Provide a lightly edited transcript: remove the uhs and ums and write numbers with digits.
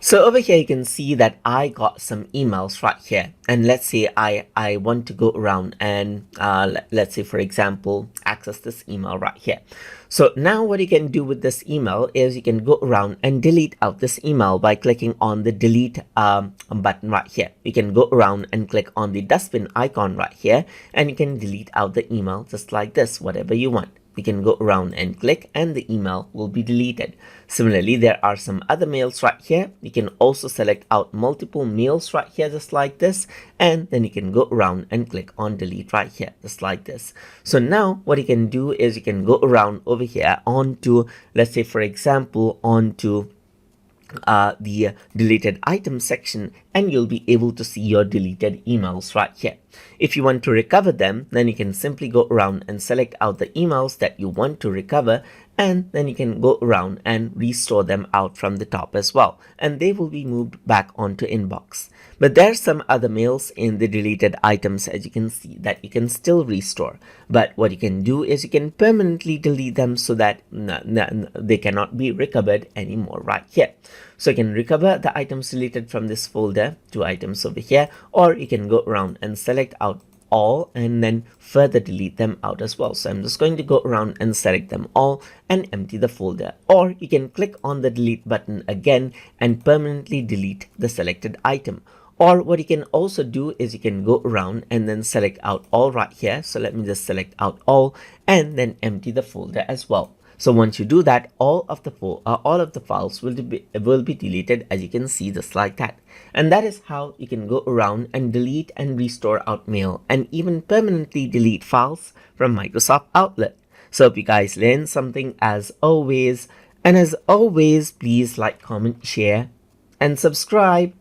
So over here, you can see that I got some emails right here. And let's say I want to go around and let's say, for example, access this email right here. So now what you can do with this email is you can go around and delete out this email by clicking on the delete button right here. You can go around and click on the dustbin icon right here, and you can delete out the email just like this, whatever you want. You can go around and click and the email will be deleted. Similarly, there are some other mails right here. You can also select out multiple mails right here just like this, and then you can go around and click on delete right here just like this. So now what you can do is you can go around over here onto, let's say for example, onto the deleted items section, and you'll be able to see your deleted emails right here. If you want to recover them, then you can simply go around and select out the emails that you want to recover, and then you can go around and restore them out from the top as well, and they will be moved back onto inbox. But there's some other mails in the deleted items, as you can see, that you can still restore. But what you can do is you can permanently delete them so that they cannot be recovered anymore right here. So you can recover the items deleted from this folder, 2 items over here, or you can go around and select out all and then further delete them out as well. So I'm just going to go around and select them all and empty the folder, or you can click on the delete button again and permanently delete the selected item. Or what you can also do is you can go around and then select out all right here. So let me just select out all and then empty the folder as well. So once you do that, all of the files will be deleted, as you can see, just like that. And that is how you can go around and delete and restore out mail and even permanently delete files from Microsoft Outlook. So hope you guys learned something as always. And as always, please like, comment, share, and subscribe.